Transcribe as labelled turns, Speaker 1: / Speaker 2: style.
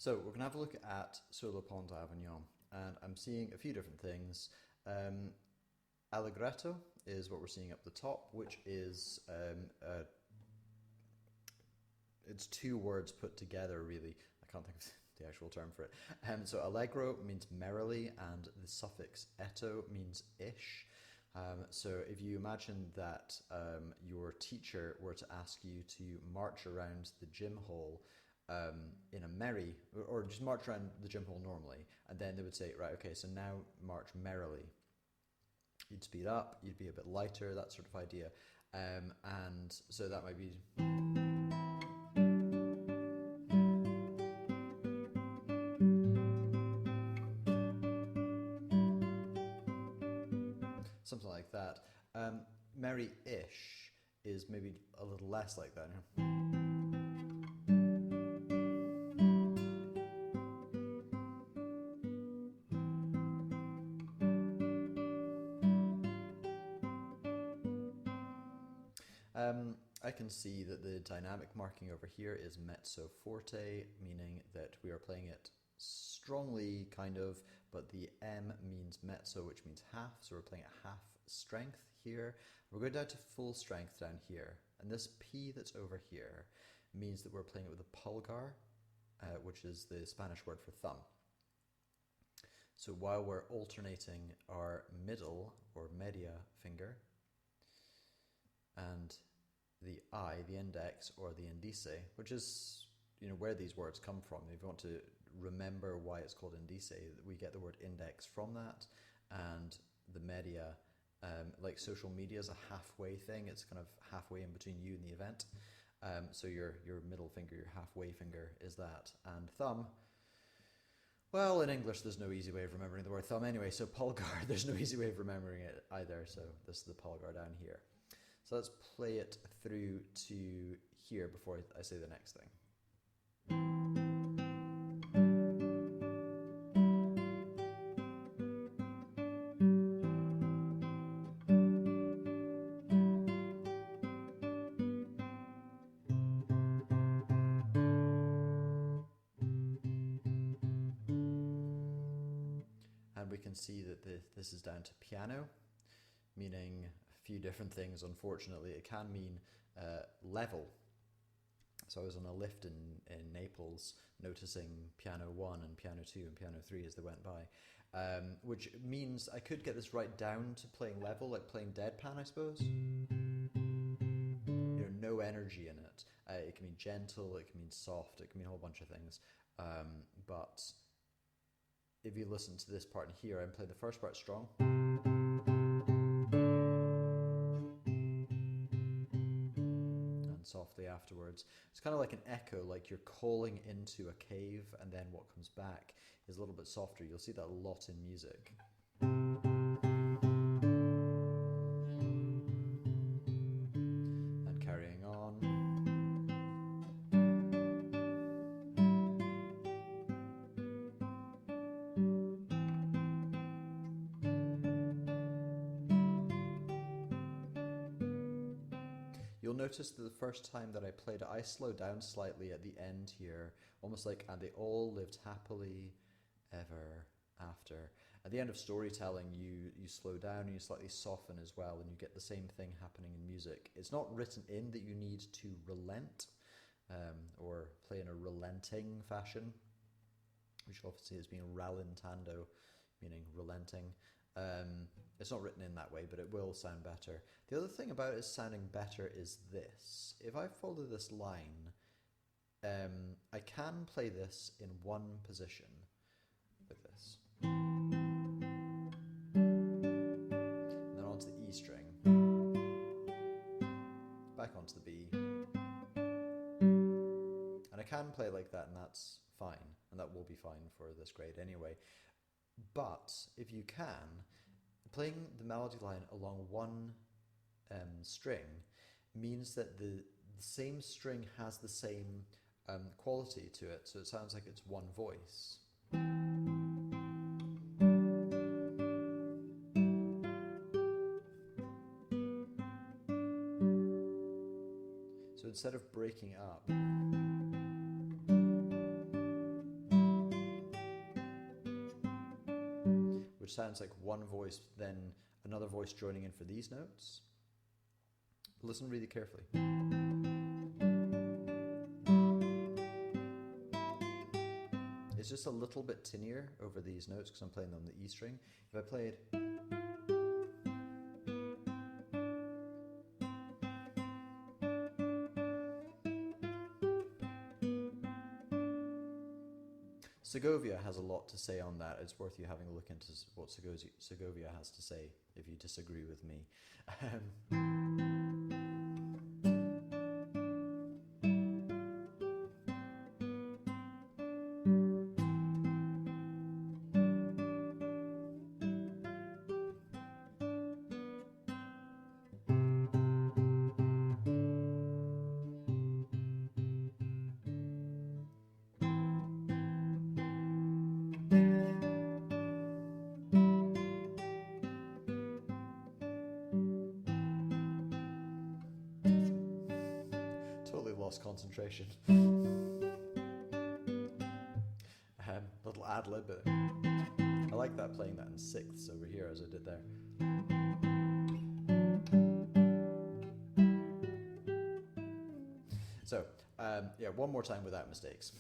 Speaker 1: So we're going to have a look at sur le pont d'Avignon, and I'm seeing a few different things. Allegretto is what we're seeing up the top, which is it's two words put together, really. I can't think of the actual term for it. So allegro means merrily, and the suffix etto means ish. So if you imagine that your teacher were to ask you to march around the gym hall in a merry, or just march around the gym hall normally, and then they would say, right, okay, so now march merrily. You'd speed up, you'd be a bit lighter, that sort of idea. And so that might be... something like that. Merry-ish is maybe a little less like that. I can see that the dynamic marking over here is mezzo forte, meaning that we are playing it strongly, kind of, but the M means mezzo, which means half, so we're playing at half strength here. We're going down to full strength down here, and this P that's over here means that we're playing it with a pulgar, which is the Spanish word for thumb. So while we're alternating our middle or media finger and the I, the index, or the indice, which is, where these words come from. If you want to remember why it's called indice, we get the word index from that, and the media, like social media is a halfway thing. It's kind of halfway in between you and the event. So your middle finger, your halfway finger is that, and thumb. Well, in English, there's no easy way of remembering the word thumb anyway. So pulgar, there's no easy way of remembering it either. So this is the pulgar down here. So let's play it through to here before I say the next thing. And we can see that this is down to piano, meaning a few different things. Unfortunately, it can mean level. So I was on a lift in Naples noticing piano 1 and piano 2 and piano 3 as they went by, which means I could get this right down to playing level, like playing deadpan, I suppose. No energy in it. It can mean gentle, it can mean soft, it can mean a whole bunch of things. But if you listen to this part in here, I'm playing the first part strong. Softly afterwards. It's kind of like an echo, like you're calling into a cave, and then what comes back is a little bit softer. You'll see that a lot in music. And carrying on. You'll notice that the first time that I played it, I slowed down slightly at the end here, almost like, and they all lived happily ever after. At the end of storytelling, you slow down and you slightly soften as well, and you get the same thing happening in music. It's not written in that you need to relent or play in a relenting fashion, which obviously is being rallentando, meaning relenting. It's not written in that way, but it will sound better. The other thing about it sounding better is this. If I follow this line, I can play this in one position with this. And then onto the E string. Back onto the B. And I can play like that, and that's fine. And that will be fine for this grade anyway. But if you can, playing the melody line along one string means that the same string has the same quality to it, so it sounds like it's one voice. So instead of breaking up, sounds like one voice, then another voice joining in for these notes. Listen really carefully. It's just a little bit tinier over these notes because I'm playing on the E string. If I played... Segovia has a lot to say on that. It's worth you having a look into what Segovia has to say if you disagree with me. Totally lost concentration. Little ad lib. I like that, playing that in sixths over here as I did there. So, yeah, one more time without mistakes.